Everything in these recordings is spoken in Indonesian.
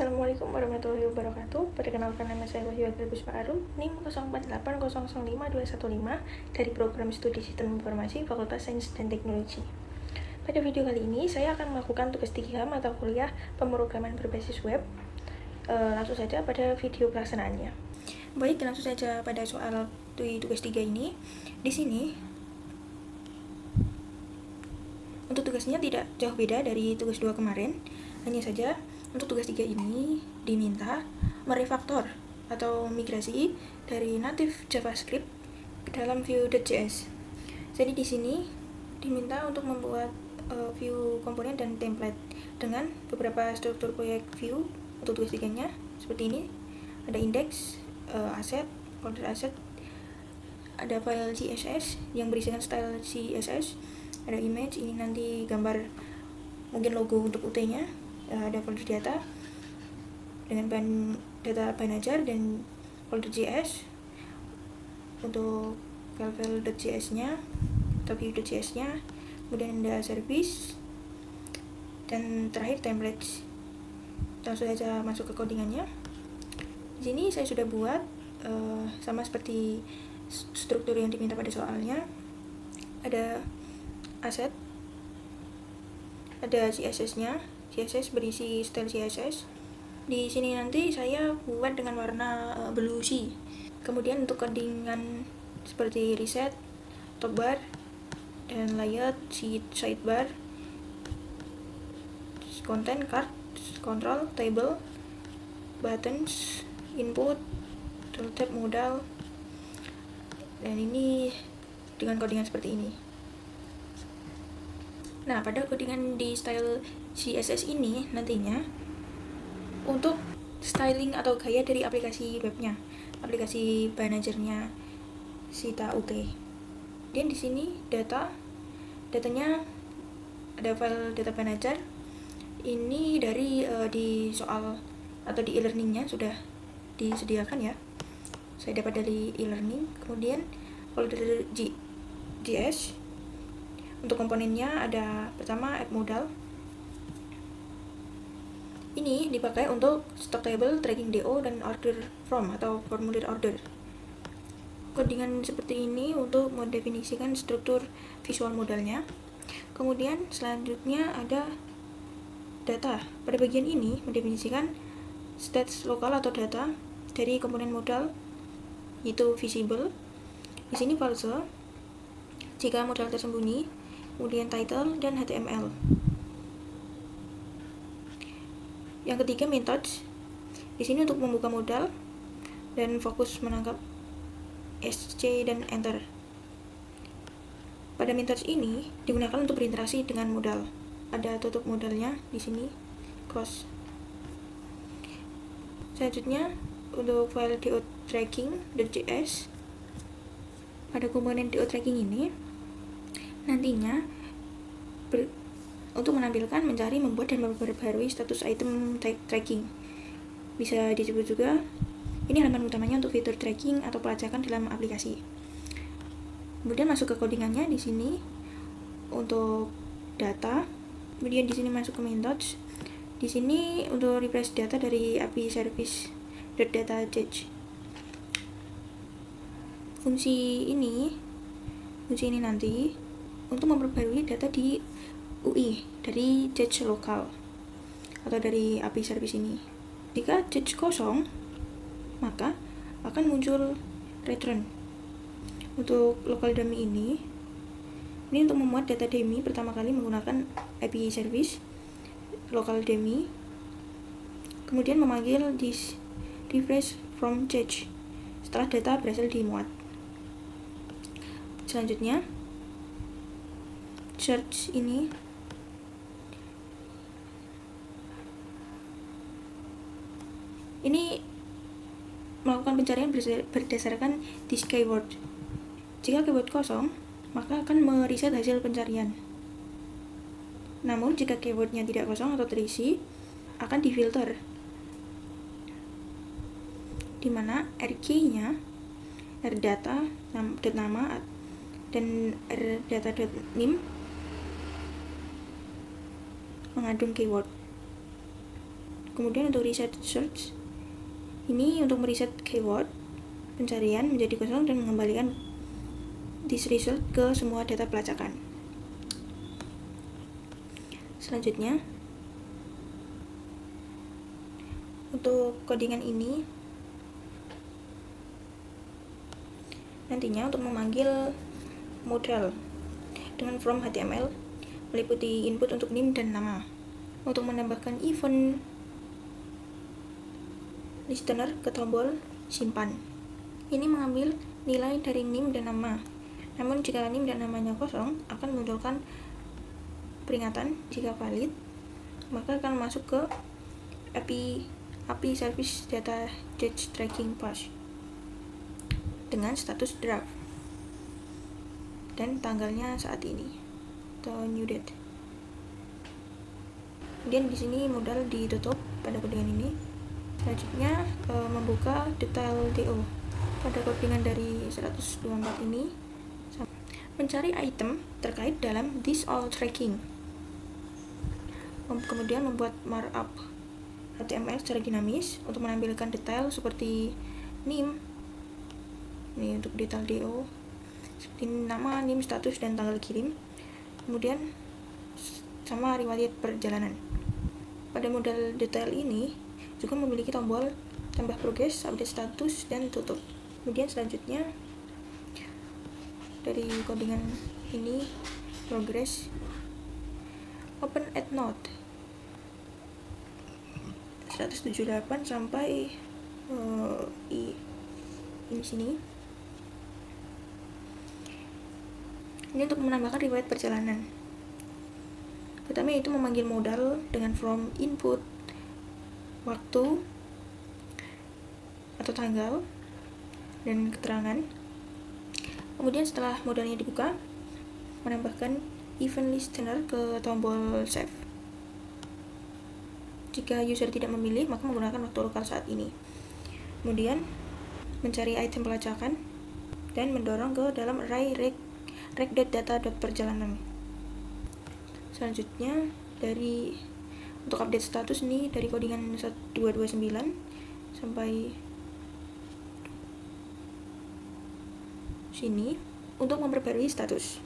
Assalamualaikum warahmatullahi wabarakatuh. Perkenalkan, nama saya Wahyu Agil Puspa Arum, NIM 048005 dari Program Studi Sistem Informasi Fakultas Sains dan Teknologi. Pada video kali ini, saya akan melakukan tugas 3 mata kuliah pemrograman berbasis web. Langsung saja pada video pelaksanaannya. Baik, langsung saja pada soal tugas 3 ini. Di sini, untuk tugasnya tidak jauh beda dari tugas 2 kemarin. Hanya saja, untuk tugas 3 ini diminta merefaktor atau migrasi dari native JavaScript ke dalam Vue.js. Jadi di sini diminta untuk membuat view komponen dan template dengan beberapa struktur proyek Vue. Untuk tugas 3-nya seperti ini. Ada index, aset, folder aset, ada file CSS yang berisikan style CSS, ada image, ini nanti gambar mungkin logo untuk UT-nya. Ada folder data dengan data Binajar dan folder JS untuk file.js nya atau view.js nya, kemudian ada service, dan terakhir templates. Langsung saja masuk ke codingannya. Di sini saya sudah buat sama seperti struktur yang diminta pada soalnya. Ada aset, ada CSS nya. CSS berisi style CSS. Di sini nanti saya buat dengan warna blue sea. Kemudian untuk codingan seperti reset, top bar, dan layout, sidebar, content, card, control, table, buttons, input, tooltip, modal, dan ini dengan codingan seperti ini. Nah, pada codingan di style CSS ini nantinya untuk styling atau gaya dari aplikasi webnya, aplikasi Binajar-nya Sita UT. Dan di sini datanya ada file data Binajar. Ini dari di soal atau di e-learning-nya sudah disediakan ya. Saya dapat dari e-learning. Kemudian folder JS. Untuk komponennya ada pertama app modal. Ini dipakai untuk stock table, tracking DO, dan order from atau formulir order. Codingan seperti ini untuk mendefinisikan struktur visual modalnya. Kemudian selanjutnya ada data. Pada bagian ini mendefinisikan stats lokal atau data dari komponen modal, yaitu visible. Di sini false jika modal tersembunyi. Kemudian title dan HTML. Yang ketiga methods. Di sini untuk membuka modal dan fokus menangkap SC dan enter. Pada methods ini digunakan untuk berinteraksi dengan modal. Ada tutup modalnya di sini, close. Selanjutnya untuk file do.tracking.js. Pada komponen do.tracking ini nantinya untuk menampilkan, mencari, membuat, dan memperbarui status item tracking. Bisa disebut juga ini halaman utamanya untuk fitur tracking atau pelacakan dalam aplikasi. Kemudian masuk ke codingannya di sini untuk data. Kemudian di sini masuk ke methods. Di sini untuk refresh data dari API service .data.js. Fungsi ini nanti untuk memperbarui data di UI dari judge lokal atau dari API service ini. Jika judge kosong, maka akan muncul return. Untuk local dummy ini untuk memuat data dummy pertama kali menggunakan API service local dummy, kemudian memanggil this refresh from judge setelah data berhasil dimuat. Selanjutnya search ini melakukan pencarian berdasarkan this keyword. Jika keyword kosong, maka akan mereset hasil pencarian. Namun jika keywordnya tidak kosong atau terisi, akan difilter, di mana rkey-nya rdata nama dan rdata.nim mengandung keyword. Kemudian untuk reset search, ini untuk mereset keyword pencarian menjadi kosong dan mengembalikan this result ke semua data pelacakan. Selanjutnya, untuk codingan ini nantinya untuk memanggil modal dengan from HTML meliputi input untuk name dan nama. Untuk menambahkan event listener ke tombol simpan, ini mengambil nilai dari name dan nama. Namun jika name dan namanya kosong, akan memunculkan peringatan. Jika valid, maka akan masuk ke API service data judge tracking path dengan status draft dan tanggalnya saat ini atau new date. Kemudian di sini modal ditutup pada codingan ini. Selanjutnya membuka detail DO pada codingan dari 124 ini, mencari item terkait dalam this all tracking. Kemudian membuat markup HTML secara dinamis untuk menampilkan detail seperti name, ini untuk detail DO, seperti nama, name, status, dan tanggal kirim. Kemudian sama riwayat perjalanan. Pada modal detail ini juga memiliki tombol tambah progress, update status, dan tutup. Kemudian selanjutnya dari codingan ini progress, open add node 178 sampai ini sini. Ini untuk menambahkan riwayat perjalanan. Pertama itu memanggil modal dengan from input waktu atau tanggal dan keterangan. Kemudian setelah modalnya dibuka, menambahkan event listener ke tombol save. Jika user tidak memilih, maka menggunakan waktu lokal saat ini. Kemudian mencari item pelacakan dan mendorong ke dalam array rec.data.perjalanan. Selanjutnya untuk update status ini dari codingan 1229 sampai sini untuk memperbarui status.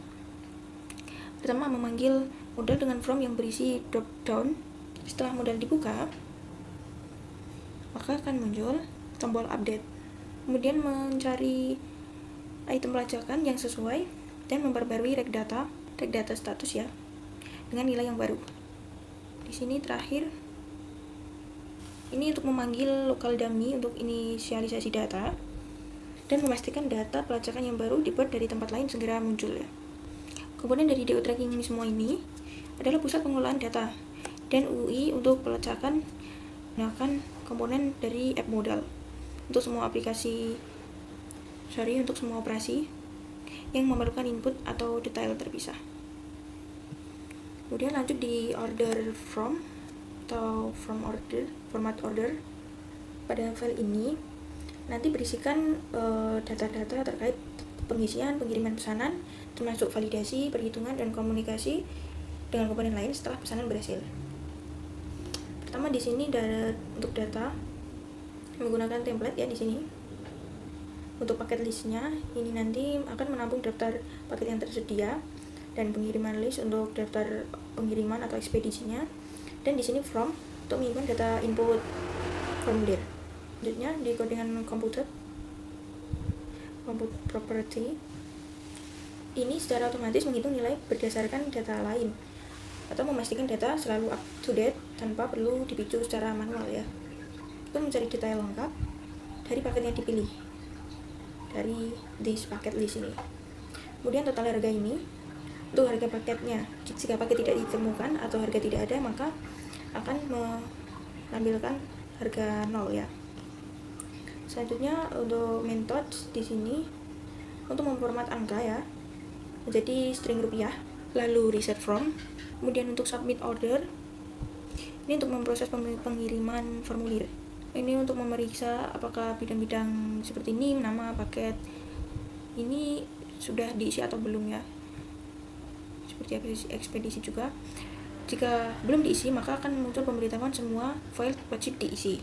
Pertama memanggil modal dengan from yang berisi drop down. Setelah modal dibuka, maka akan muncul tombol update. Kemudian mencari item pelacakan yang sesuai dan memperbarui rec data status ya, dengan nilai yang baru. Di sini terakhir ini untuk memanggil local dummy untuk inisialisasi data dan memastikan data pelacakan yang baru dibuat dari tempat lain segera muncul ya. Kemudian dari DO tracking semua ini adalah pusat pengolahan data dan UI untuk pelacakan menggunakan komponen dari app modal untuk semua untuk semua operasi yang memerlukan input atau detail terpisah. Kemudian lanjut di order from atau format order. Pada file ini nanti berisikan data-data terkait pengisian, pengiriman pesanan, termasuk validasi, perhitungan, dan komunikasi dengan komponen lain setelah pesanan berhasil. Pertama di sini untuk data menggunakan template ya di sini. Untuk paket listnya ini nanti akan menampung daftar paket yang tersedia dan pengiriman list untuk daftar pengiriman atau ekspedisinya. Dan di sini from untuk mengirimkan data input formulir. Selanjutnya di codingan compute property ini secara otomatis menghitung nilai berdasarkan data lain atau memastikan data selalu up to date tanpa perlu dipicu secara manual ya. Itu mencari detail lengkap dari paket yang dipilih dari this paket list ini. Kemudian total harga ini untuk harga paketnya. Jika paket tidak ditemukan atau harga tidak ada, maka akan menampilkan harga 0 ya. Selanjutnya untuk methods di sini untuk memformat angka ya menjadi string rupiah, lalu reset from. Kemudian untuk submit order ini untuk memproses pengiriman formulir. Ini untuk memeriksa apakah bidang-bidang seperti name, nama, paket ini sudah diisi atau belum ya. Seperti ekspedisi juga. Jika belum diisi, maka akan muncul pemberitahuan semua file wajib diisi.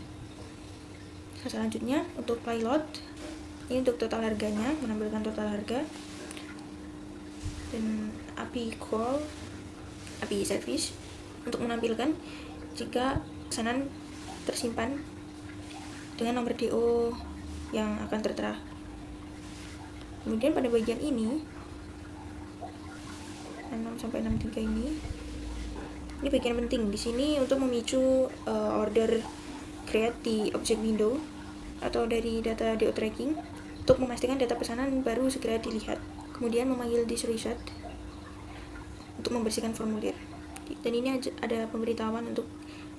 Selanjutnya untuk pilot, ini untuk total harganya, menampilkan total harga. Dan API call, API service untuk menampilkan jika pesanan tersimpan dengan nomor DO yang akan tertera. Kemudian pada bagian ini 6-63 ini bagian penting di sini untuk memicu order create di object window atau dari data DO tracking untuk memastikan data pesanan baru segera dilihat. Kemudian memanggil this reset untuk membersihkan formulir. Dan ini ada pemberitahuan untuk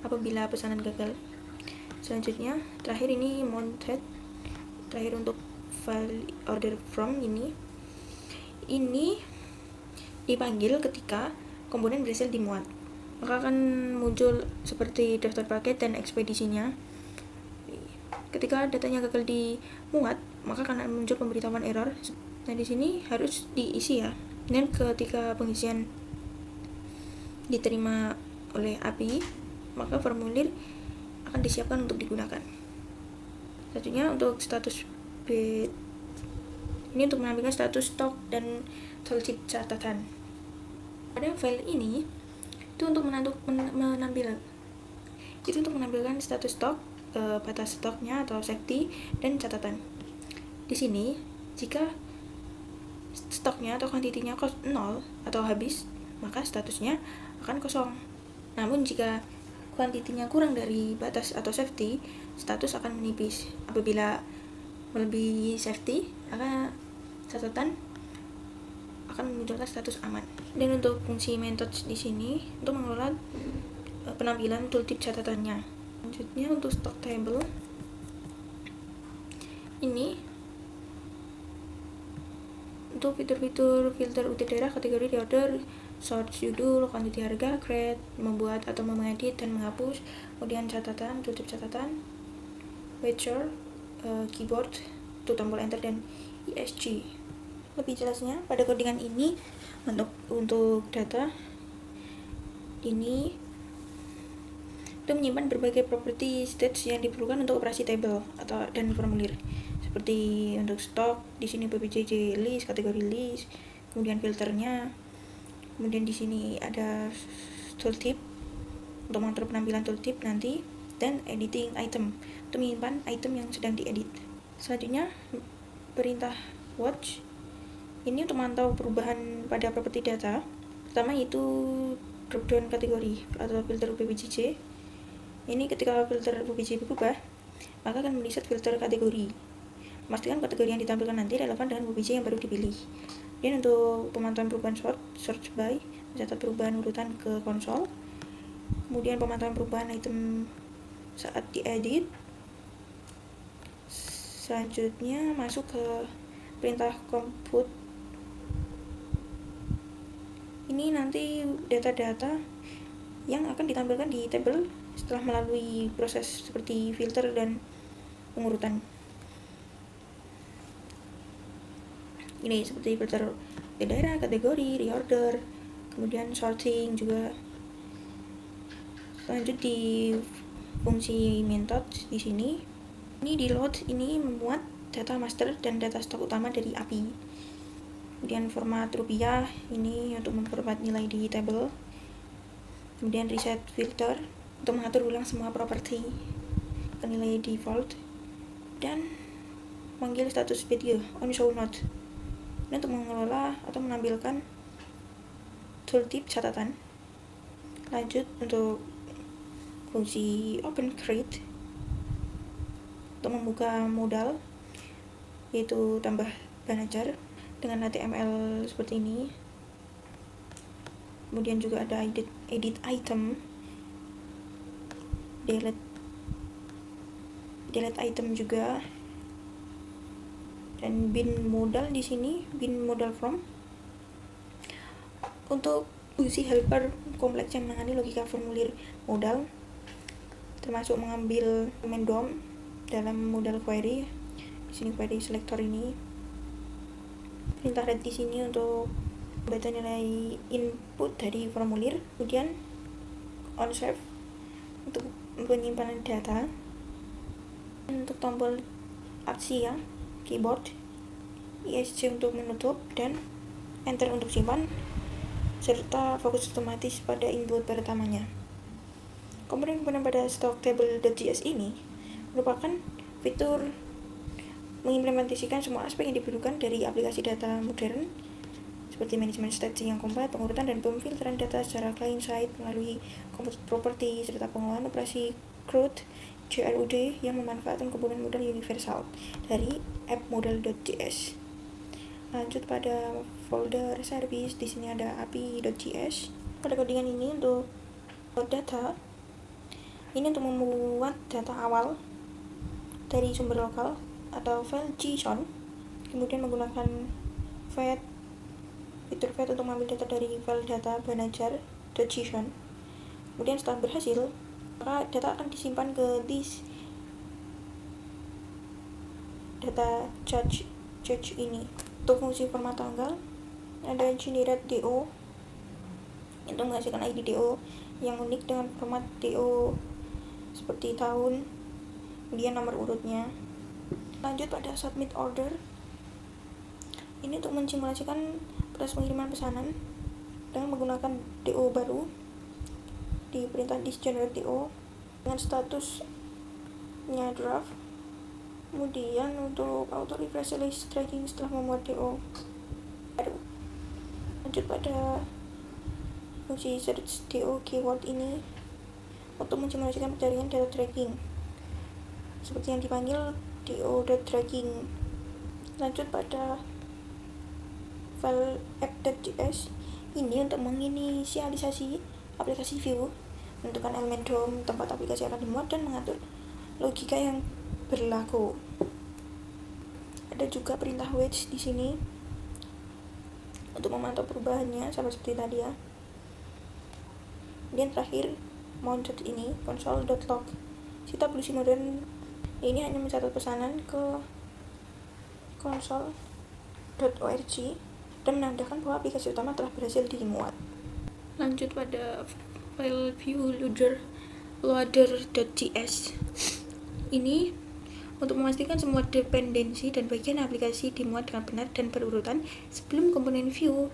apabila pesanan gagal. Selanjutnya, terakhir ini mounted. Terakhir untuk file order from ini dipanggil ketika komponen berhasil dimuat. Maka akan muncul seperti daftar paket dan ekspedisinya. Ketika datanya gagal dimuat, maka akan muncul pemberitahuan error. Nah, di sini harus diisi ya. Dan ketika pengisian diterima oleh API, maka formulir akan disiapkan untuk digunakan. Selanjutnya untuk status bid, ini untuk menampilkan status stok dan tooltip catatan. Pada file ini itu untuk menampilkan status stok, batas stoknya atau safety, dan catatan. Di sini jika stoknya atau kuantitinya 0 atau habis, maka statusnya akan kosong. Namun jika kuantitinya kurang dari batas atau safety, status akan menipis. Apabila melebihi safety, maka catatan akan memunculkan status aman. Dan untuk fungsi methods di sini untuk mengelola penampilan tooltip catatannya. Selanjutnya untuk stock table, ini untuk fitur-fitur filter UT daerah, kategori, reorder, sort, judul, kuantiti harga, create, membuat atau mengedit dan menghapus, kemudian catatan, tooltip catatan, picture, keyboard, untuk tombol enter dan ESC. Lebih jelasnya pada codingan ini untuk data ini itu menyimpan berbagai properti states yang diperlukan untuk operasi table dan formulir, seperti untuk stok di sini PPJJ list, kategori list, kemudian filternya, kemudian di sini ada tooltip untuk mengatur penampilan tooltip nanti, dan editing item untuk menyimpan item yang sedang diedit. Selanjutnya perintah watch ini untuk memantau perubahan pada properti data. Pertama yaitu dropdown kategori atau filter PPJJ. Ini ketika filter PPJJ berubah, maka akan melihat filter kategori. Memastikan kategori yang ditampilkan nanti relevan dengan PPJ yang baru dipilih. Dan untuk pemantauan perubahan search by, mencatat perubahan urutan ke konsol. Kemudian pemantauan perubahan item saat diedit. Selanjutnya masuk ke perintah compute. Ini nanti data-data yang akan ditampilkan di table setelah melalui proses seperti filter dan pengurutan. Ini seperti filter daerah, kategori, reorder, kemudian sorting juga. Lanjut di fungsi method di sini. Ini di load ini memuat data master dan data stok utama dari API. Kemudian format rupiah ini untuk memformat nilai di table. Kemudian reset filter untuk mengatur ulang semua properti ke nilai default, dan manggil status video on show note ini untuk mengelola atau menampilkan tooltip catatan. Lanjut untuk fungsi open create untuk membuka modal, yaitu tambah manager dengan HTML seperti ini. Kemudian juga ada edit item, delete item juga, dan bin modal di sini, bin modal from untuk fungsi helper kompleks yang menangani logika formulir modal, termasuk mengambil elemen DOM dalam modal query. Di sini query selector ini. Perintah read di sini untuk membaca nilai input dari formulir. Kemudian on save untuk penyimpanan data, untuk tombol Alt-C ya, keyboard, ESC untuk menutup, dan enter untuk simpan, serta fokus otomatis pada input pertamanya. Komponen-komponen pada stocktable.js ini merupakan fitur mengimplementasikan semua aspek yang diperlukan dari aplikasi data modern, seperti manajemen staging yang kompat, pengurutan dan pemfilteran data secara client-side melalui composite property, serta pengelolaan operasi CRUD yang memanfaatkan komponen modal universal dari appmodal.js. Lanjut pada folder service, di sini ada api.js. Pada codingan ini untuk data, ini untuk membuat data awal dari sumber lokal atau file JSON, kemudian menggunakan fitur fetch untuk mengambil data dari file data manager.json. Kemudian setelah berhasil, maka data akan disimpan ke this data charge ini. Untuk fungsi format tanggal, ada generate DO untuk menghasilkan ID DO yang unik dengan format DO seperti tahun, kemudian nomor urutnya. Lanjut pada submit order, ini untuk mensimulasikan proses pengiriman pesanan dengan menggunakan DO baru di perintah this generate DO dengan statusnya draft. Kemudian untuk auto refresh list tracking setelah memuat DO baru. Lanjut pada fungsi search DO keyword ini untuk mensimulasikan pencarian data tracking seperti yang dipanggil do.tracking. Lanjut pada file app.js, ini untuk menginisialisasi aplikasi view, menentukan elemen DOM tempat aplikasi akan dimuat, dan mengatur logika yang berlaku. Ada juga perintah wedge di sini untuk memantau perubahannya sama seperti tadi ya. Dan terakhir mount ini console.log. Si tabulasi modern ini hanya mencatat pesanan ke console.org dan menandakan bahwa aplikasi utama telah berhasil dimuat. Lanjut pada file view loader.js. Ini untuk memastikan semua dependensi dan bagian aplikasi dimuat dengan benar dan berurutan sebelum komponen view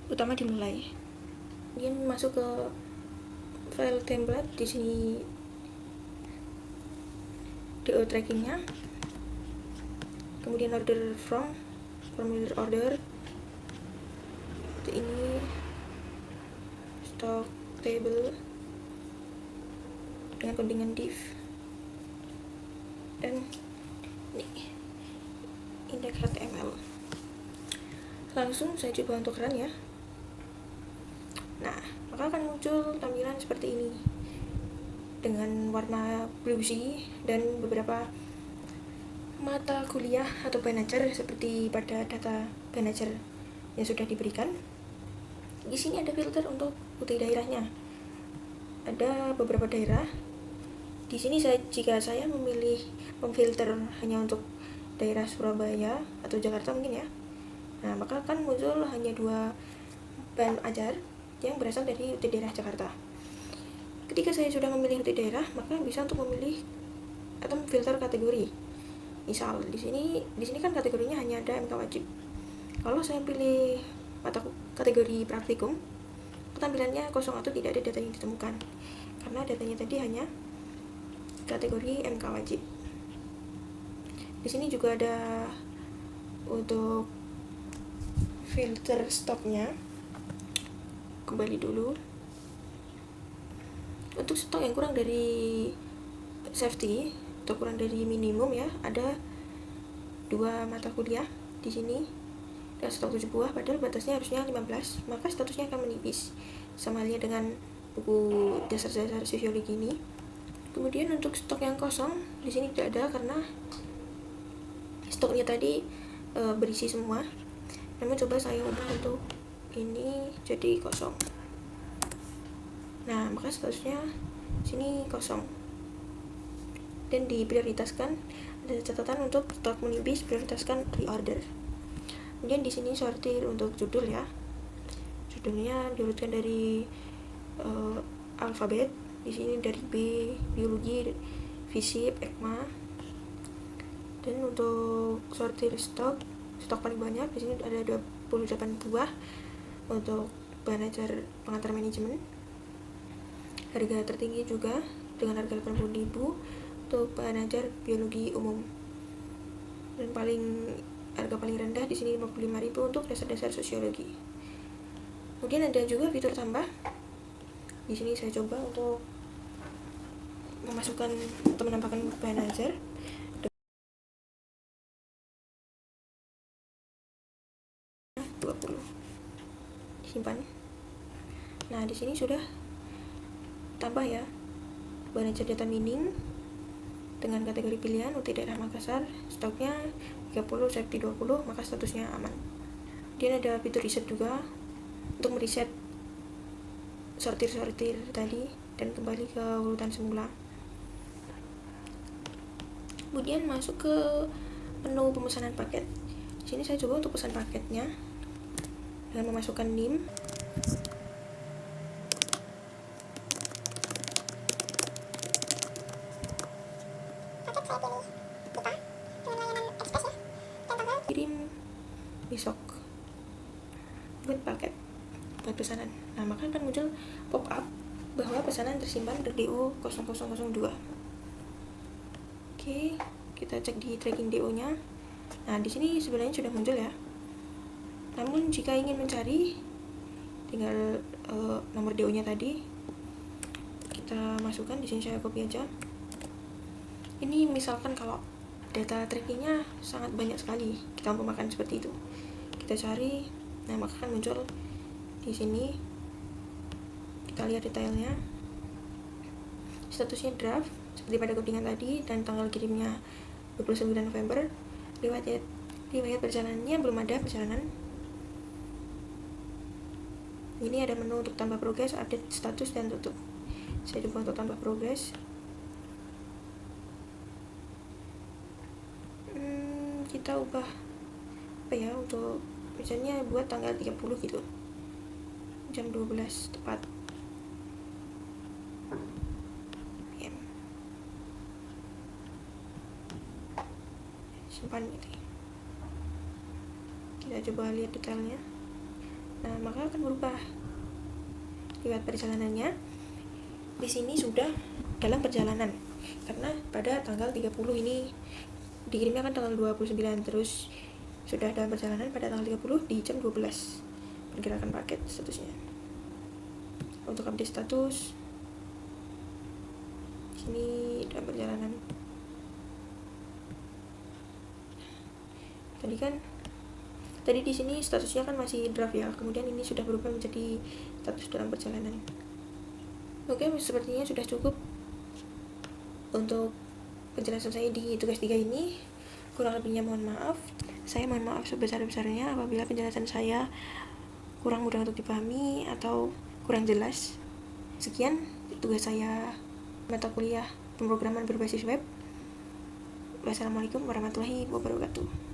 utama dimulai. Kemudian masuk ke file template, di sini DO trackingnya, kemudian order from, formulir order, ini stock table dengan codingan div, dan ini index HTML. Langsung saya coba untuk run ya. Nah, maka akan muncul tampilan seperti ini dengan warna bluesy dan beberapa mata kuliah atau manager seperti pada data manager yang sudah diberikan. Di sini ada filter untuk putih daerahnya. Ada beberapa daerah. Di sini jika saya memilih memfilter hanya untuk daerah Surabaya atau Jakarta mungkin ya, nah maka akan muncul hanya 2 bahan ajar yang berasal dari UT daerah Jakarta. Ketika saya sudah memilih UT daerah, maka bisa untuk memilih atau memfilter kategori. Misal di sini kan kategorinya hanya ada MK wajib. Kalau saya pilih mata kategori praktikum, tampilannya kosong atau tidak ada data yang ditemukan karena datanya tadi hanya kategori MK wajib. Di sini juga ada untuk filter stoknya. Kembali dulu. Untuk stok yang kurang dari safety atau kurang dari minimum ya, ada 2 mata kuliah di sini dan stok 7 buah, padahal batasnya harusnya 15, maka statusnya akan menipis sama halnya dengan buku dasar-dasar sosiologi ini. Kemudian untuk stok yang kosong di sini tidak ada karena stoknya tadi berisi semua. Namun coba saya ubah untuk ini jadi kosong. Nah, maka statusnya sini kosong. Dan diprioritaskan, ada catatan untuk stok menipis, prioritaskan reorder. Kemudian di sini sortir untuk judul ya. Judulnya diurutkan dari alfabet. Di sini dari B, biologi, fisip, EKMA. Dan untuk sortir stok paling banyak di sini ada 28 buah untuk bahan ajar pengantar manajemen. Harga tertinggi juga dengan harga 80.000 untuk bahan ajar biologi umum. Dan harga paling rendah di sini 55.000 untuk dasar-dasar sosiologi. Kemudian ada juga fitur tambah. Di sini saya coba untuk memasukkan atau menambahkan bahan ajar. Simpan. Nah, di sini sudah tambah ya bahan ajar data mining dengan kategori pilihan UT daerah Makassar, stoknya 30, safety 20, maka statusnya aman. Kemudian ada fitur riset juga untuk meriset sortir tadi dan kembali ke urutan semula. Kemudian masuk ke menu pemesanan paket. Di sini saya coba untuk pesan paketnya dengan memasukkan NIM. Kirim besok buat paket buat pesanan. Nah, maka akan muncul pop up bahwa pesanan tersimpan DO 0002. Oke, kita cek di tracking DO-nya. Nah, di sini sebenarnya sudah muncul ya. Namun jika ingin mencari, tinggal nomor DO-nya tadi kita masukkan. Di sini saya copy aja. Ini misalkan kalau data trackingnya sangat banyak sekali, kita umpamakan seperti itu. Kita cari, nah maka akan muncul di sini. Kita lihat detailnya. Statusnya draft seperti pada codingan tadi dan tanggal kirimnya 29 November. Riwayat perjalanannya belum ada perjalanan. Ini ada menu untuk tambah progres, update status, dan tutup. Saya coba untuk tambah progres. Kita ubah apa ya, untuk misalnya buat tanggal 30 gitu, jam 12 tepat PM. Simpan gitu. Kita coba lihat detailnya. Nah, maka akan berubah. Lihat perjalanannya. Di sini sudah dalam perjalanan. Karena pada tanggal 30 ini dikirimnya kan tanggal 29, terus sudah dalam perjalanan pada tanggal 30 di jam 12 pergerakan paket statusnya. Untuk update status sini dalam perjalanan. Tadi di sini statusnya kan masih draft ya, kemudian ini sudah berubah menjadi status dalam perjalanan. Oke, sepertinya sudah cukup untuk penjelasan saya di tugas 3 ini. Kurang lebihnya mohon maaf. Saya mohon maaf sebesar-besarnya apabila penjelasan saya kurang mudah untuk dipahami atau kurang jelas. Sekian tugas saya mata kuliah pemrograman berbasis web. Wassalamualaikum warahmatullahi wabarakatuh.